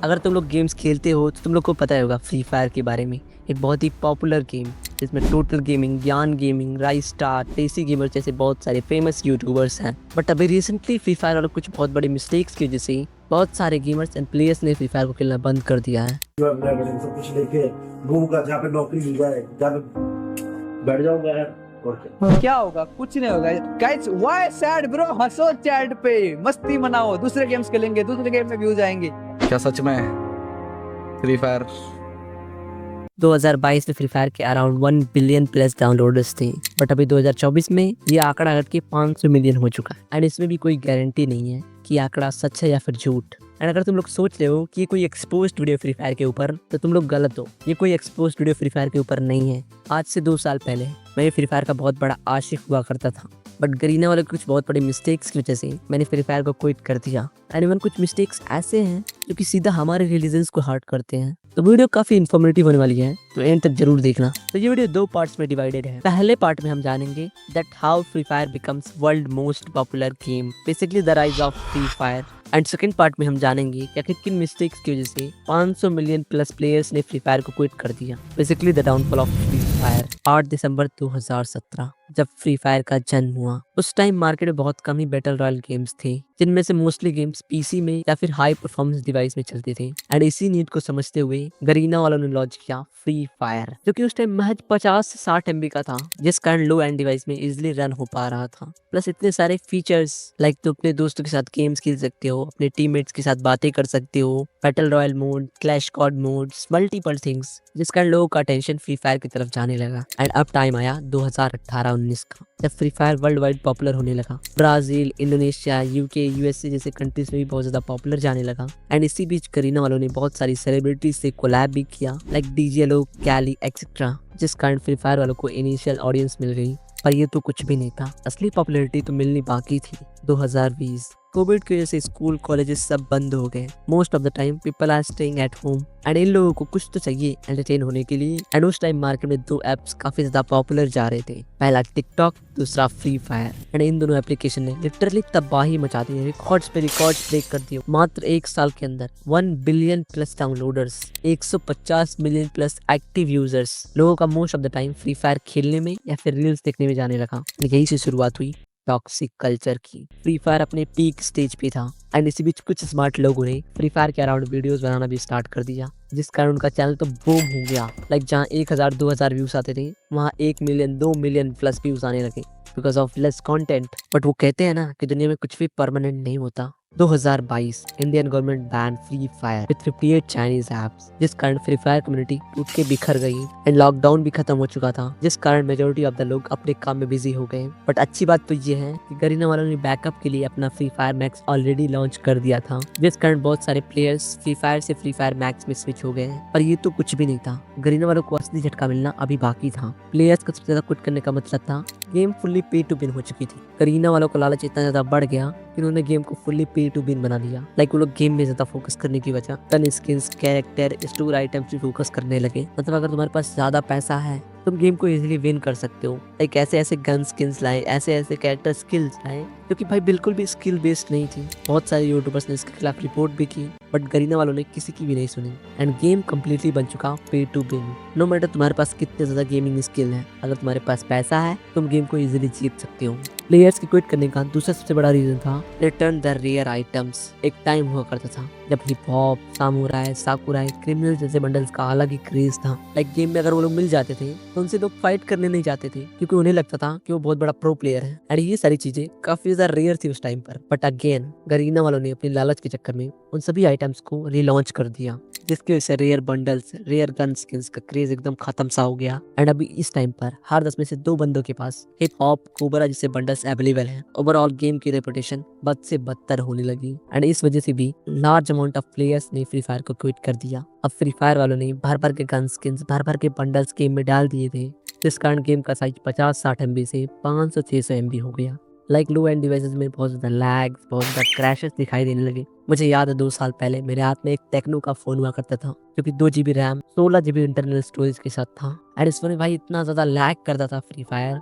अगर तुम लोग गेम्स खेलते हो तो तुम लोग को पता होगा फ्री फायर के बारे में। एक बहुत ही पॉपुलर गेम जिसमें टोटल गेमिंग, ज्ञान gaming, rice star, Tessy gamer जैसे बहुत सारे फेमस यूट्यूबर्स हैं। बट अभी रिसेंटली फ्री फायर वालों कुछ बहुत बड़े मिस्टेक्स की वजह से बहुत सारे गेमर्स एंड प्लेयर्स ने फ्री फायर को खेलना बंद कर दिया है। सब कुछ लेके घूमूंगा, जहाँ पे नौकरी मिल जाए जहाँ पे बैठ जाऊंगा यार। और क्या होगा? कुछ नहीं होगा गाइस। Why sad bro? हंसो चैट पे, मस्ती मनाओ, दूसरे गेम्स खेलेंगे, दूसरे गेम में व्यूज आएंगे। क्या सच में फ्री फायर 2022 में फ्री फायर के अराउंड 1 बिलियन प्लस डाउनलोडर्स थे, बट अभी 2024 में ये आंकड़ा घट के 500 मिलियन हो चुका है। एंड इसमें भी कोई गारंटी नहीं है कि आंकड़ा सच है या फिर झूठ। एंड अगर तुम लोग सोच रहे हो कि ये कोई एक्सपोज्ड वीडियो फ्री फायर के ऊपर, तो तुम लोग गलत हो। ये कोई एक्सपोज्ड वीडियो फ्री फायर के ऊपर नहीं है। आज से 2 साल पहले मैं फ्री फायर का बहुत बड़ा आशिक हुआ करता था, बट गरीना वाले कुछ बहुत बड़े मिस्टेक्स की वजह से मैंने फ्री फायर को क्विट कर दिया। एंड इवन कुछ मिस्टेक्स ऐसे हैं जो कि सीधा हमारे रिलीजन्स को हर्ट करते हैं। तो वीडियो काफी इन्फॉर्मेटिव होने वाली है, तो एंड तक जरूर देखना। तो ये वीडियो 2 पार्ट्स में डिवाइडेड है। पहले पार्ट में हम जानेंगे that how free fire becomes world most popular game, basically the rise of free fire. And second part में हम जानेंगे कि आखिर किन मिस्टेक्स की वजह से 500 मिलियन प्लस प्लेयर्स ने फ्री फायर को क्विट कर दिया, basically the downfall of free fire. 8 दिसंबर 2017 जब फ्री फायर का जन्म हुआ, उस टाइम मार्केट में बहुत कम ही बैटल रॉयल गेम्स थे, जिनमें से मोस्टली गेम्स पीसी में या फिर हाई परफॉर्मेंस डिवाइस में चलते थे। एंड इसी नीड को समझते हुए गरीना वालों ने लॉन्च किया फ्री फायर, जो कि उस टाइम महज 50 से 60 MB का था, जिस कारण लो एंड डिवाइस में इजिली रन हो पा रहा था। प्लस इतने सारे फीचर्स लाइक तो अपने दोस्तों के साथ गेम्स खेल सकते हो, अपने टीममेट्स के साथ बातें कर सकते हो, battle royal mode, clash squad mode, multiple things, जिस कारण लोगों का अटेंशन फ्री फायर की तरफ जाने लगा। एंड अब टाइम आया 2018-19 का, जब free fire world wide popular होने लगा। ब्राजील, इंडोनेशिया, यूके, यूएसए जैसे कंट्रीज में भी बहुत ज्यादा पॉपुलर जाने लगा। एंड इसी बीच करीना वालों ने बहुत सारी सेलिब्रिटीज से कोलैब भी किया, लाइक डीजे लोग, कैली एक्सेट्रा, जिस कारण फ्री फायर वालों को इनिशियल ऑडियंस मिल गई। पर ये तो कुछ भी नहीं था, असली पॉपुलैरिटी तो मिलनी बाकी थी। 2020 कोविड की वजह से स्कूल कॉलेजेस सब बंद हो गए। Most of the time people are staying at home and इन लोगों को कुछ तो चाहिए एंटरटेन होने के लिए। एंड उस टाइम मार्केट में 2 एप्स काफी ज्यादा पॉपुलर जा रहे थे, पहला टिकटॉक, दूसरा फ्री फायर। एंड इन दोनों एप्लीकेशन ने लिटरली तबाही मचा दी, रिकॉर्ड्स पे रिकॉर्ड्स ब्रेक कर दिए। मात्र 1 साल के अंदर 1 billion plus downloaders, 150 million plus active users. लोगों का most of the time free fire खेलने में या फिर रील्स देखने में जाने लगा। यही से शुरुआत हुई टॉक्सिक कल्चर की। फ्री फायर अपने पीक स्टेज पे था एंड इसी बीच कुछ स्मार्ट लोगों ने फ्री फायर के अराउंड वीडियोस बनाना भी स्टार्ट कर दिया, जिस कारण उनका चैनल तो बूम हो गया। लाइक जहाँ 1000-2000 व्यूज आते थे, वहाँ 1 मिलियन 2 मिलियन प्लस व्यूज आने लगे because of less content. But वो कहते हैं ना कि दुनिया में कुछ भी परमानेंट नहीं होता। 2022 Indian government ban free fire with 58 Chinese apps, जिस कारण फ्री फायर कम्युनिटी टूट के बिखर गई। एंड लॉकडाउन भी खत्म हो चुका था, जिस कारण मेजोरिटी ऑफ द लोग अपने काम में बिजी हो गए। बट अच्छी बात तो ये है कि गरीना वालों ने बैकअप के लिए अपना free fire max already launch कर दिया था, जिस कारण बहुत सारे प्लेयर्स फ्री फायर से फ्री फायर मैक्स में स्विच हो गए हैं। पर ये तो कुछ भी नहीं था, गरीना वालों को असली झटका मिलना अभी बाकी था। प्लेयर्स का सबसे ज्यादा क्विट करने का मतलब था गेम फुल्ली पे टू विन हो चुकी थी। गरीना वालों का लालच इतना ज्यादा बढ़ गया कि उन्होंने गेम को फुल्ली पे टू विन बना दिया। लाइक वो लोग गेम में ज्यादा फोकस करने की वजह टन स्किन्स, कैरेक्टर, स्टोर आइटम्स पे फोकस करने लगे। मतलब अगर तुम्हारे पास ज्यादा पैसा है, तुम गेम को इजीली विन कर सकते हो। लाइक ऐसे ऐसे गन स्किन्स लाए, ऐसे ऐसे कैरेक्टर स्किल्स लाए, जो कि भाई बिल्कुल भी स्किल बेस्ड नहीं थी। बहुत सारे यूट्यूबर्स ने इसके खिलाफ रिपोर्ट भी की, बट गरीना वालों ने किसी की भी नहीं सुनी। एंड गेम कम्प्लीटली बन चुका पे टू विन। नो मैटर तुम्हारे पास कितने ज्यादा गेमिंग स्किल है, अगर तुम्हारे पास पैसा है, तुम गेम को इजीली जीत सकते हो। प्लेयर्स के क्विट करने का दूसरा सबसे बड़ा रीजन था रिटर्न द रेयर आइटम्स। एक टाइम हुआ करता था जब hip hop, samurai, Sakurai, criminal जैसे बंडल्स का अलग ही क्रेज था। लाइक गेम में अगर वो लोग मिल जाते थे तो उनसे लोग फाइट करने नहीं जाते थे, क्योंकि उन्हें लगता था कि वो बहुत बड़ा प्रो प्लेयर है। एंड ये सारी चीजें काफी ज्यादा रेयर थी उस टाइम पर। बट अगेन गरीना वालों ने अपनी लालच के चक्कर में उन सभी आइटम्स को रिलॉन्च कर दिया, जिसकी वजह से rare bundles, rare gun skins का क्रेज एकदम खत्म सा हो गया। एंड अभी इस टाइम पर हर 10 में से 2 बंदों के पास हिप हॉप, कोबरा जैसे बंडल्स अवेलेबल हैं। ओवरऑल गेम की रेपुटेशन बद से बदतर होने लगी। एंड इस वजह से भी लार्ज अमाउंट ऑफ प्लेयर्स ने फ्री फायर को क्विट कर दिया। अब फ्री फायर वालों ने भर भर के गन स्किन्स, भर भर के बंडल्स गेम में डाल दिए थे, जिस कारण गेम का साइज 50-60 MB से 500-600 MB हो गया। लाइक लो एंड डिवाइसेस में बहुत ज्यादा लैग्स, बहुत ज्यादा क्रैशेस दिखाई देने लगे। मुझे याद है 2 साल पहले मेरे हाथ में एक टेक्नो का फोन हुआ करता था, जो कि 2 GB RAM, 16 GB internal storage के साथ था। एंड इस फोन में भाई इतना ज्यादा लैग करता था फ्री फायर।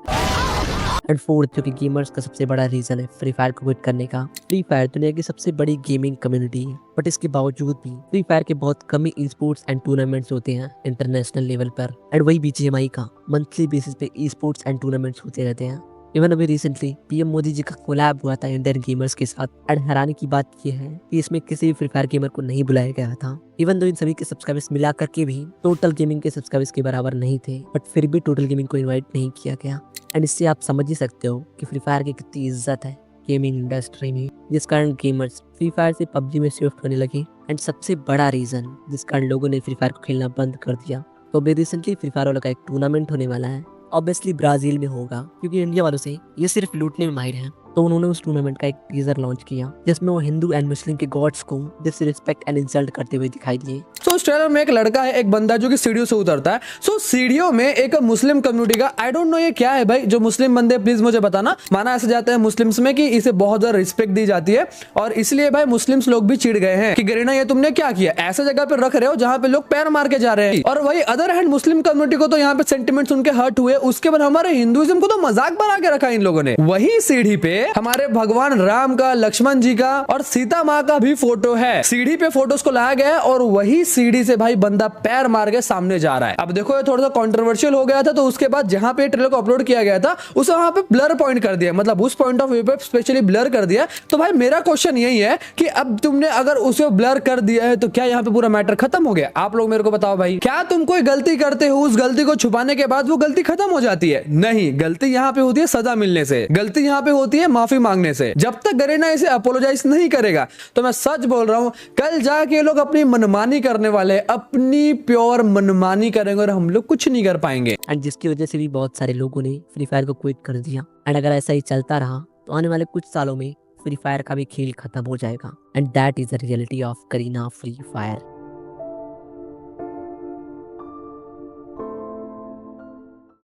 एंड फोर्थ जो कि गेमर्स का सबसे बड़ा रीजन है फ्री फायर को क्विट करने का, फ्री फायर दुनिया की सबसे बड़ी गेमिंग कम्युनिटी है, बट इसके बावजूद भी फ्री फायर के बहुत कम ही स्पोर्ट्स एंड टूर्नामेंट्स होते हैं इंटरनेशनल लेवल पर। एंड वही BGMI का मंथली बेसिस पे ई स्पोर्ट्स एंड टूर्नामेंट्स होते रहते हैं। इवन अभी रिसेंटली पीएम मोदी जी का कोलैब हुआ था इंडियन गेमर्स के साथ, एंड हैरानी की बात यह है कि इसमें किसी भी फ्री फायर गेमर को नहीं बुलाया गया था। इवन दो इन सभी के सब्सक्राइबर्स मिला करके भी टोटल गेमिंग के सब्सक्राइबर्स के बराबर नहीं थे, बट फिर भी टोटल गेमिंग को इन्वाइट नहीं किया गया। एंड इससे आप समझ ही सकते हो कि फ्री फायर की कितनी इज्जत है गेमिंग इंडस्ट्री में, जिस कारण गेमर्स फ्री फायर से PUBG में शिफ्ट होने लगे। एंड सबसे बड़ा रीजन जिस कारण लोगों ने फ्री फायर को खेलना बंद कर दिया, तो अभी रिसेंटली फ्री फायर वालों का एक टूर्नामेंट होने वाला है, ऑब्वियसली ब्राजील में होगा, क्योंकि इंडिया वालों से ये सिर्फ लूटने में माहिर हैं। तो उन्होंने उस टूर्नामेंट का एक टीजर लॉन्च किया जिसमें वो हिंदू एंड मुस्लिम के गॉड्स को डिसरिस्पेक्ट एंड इंसल्ट करते हुए दिखाई दिए। सो उस ट्रेलर में एक लड़का है, एक बंदा जो कि सीढ़ियों से उतरता है। सो सीढ़ियों में एक मुस्लिम कम्युनिटी का, आई डोंट नो ये क्या है भाई, जो मुस्लिम बंदे प्लीज मुझे बताना। माना ऐसे जाता है मुस्लिम्स में कि इसे बहुत ज्यादा रिस्पेक्ट दी जाती है, और इसलिए भाई मुस्लिम्स लोग भी चिढ़ गए हैं कि गरीना ये तुमने क्या किया, ऐसे जगह पे रख रहे हो जहां पे लोग पैर मार के जा रहे हैं। और वही अदर हैंड मुस्लिम कम्युनिटी को तो यहाँ पे सेंटिमेंट्स उनके हर्ट हुए, उसके बाद हमारे हिंदुइज्म को तो मजाक बना के रखा इन लोगों ने। वही सीढ़ी पे हमारे भगवान राम का, लक्ष्मण जी का और सीता माँ का भी फोटो है। सीढ़ी पे फोटोज को लाया गया है और वही सीढ़ी से भाई बंदा पैर मार के सामने जा रहा है। अब देखो ये थोड़ा सा कंट्रोवर्शियल हो गया था, तो उसके बाद जहां पे ट्रेलर को अपलोड किया गया था उसे वहां पे ब्लर पॉइंट कर दिया, मतलब उस पॉइंट ऑफ व्यू पे स्पेशली ब्लर कर दिया। तो भाई मेरा क्वेश्चन यही है कि अब तुमने अगर उसे ब्लर कर दिया है तो क्या यहाँ पे पूरा मैटर खत्म हो गया? आप लोग मेरे को बताओ भाई, क्या तुम कोई गलती करते हो, उस गलती को छुपाने के बाद वो गलती खत्म हो जाती है? नहीं, गलती यहाँ पे होती है सजा मिलने से, गलती यहाँ पे होती है माफी मांगने से। जब तक गरेना इसे अपोलोजाइज नहीं करेगा तो मैं सच बोल रहा हूं, कल जाके ये लोग अपनी मनमानी करने वाले, अपनी प्योर मनमानी करेंगे और हम लोग कुछ नहीं कर पाएंगे। एंड जिसकी वजह से भी बहुत सारे लोगों ने फ्री फायर को क्विट कर दिया। एंड अगर ऐसा ही चलता रहा तो आने वाले कुछ सालों में फ्री फायर का भी खेल खत्म हो जाएगा। And that is the reality of Kareena free fire.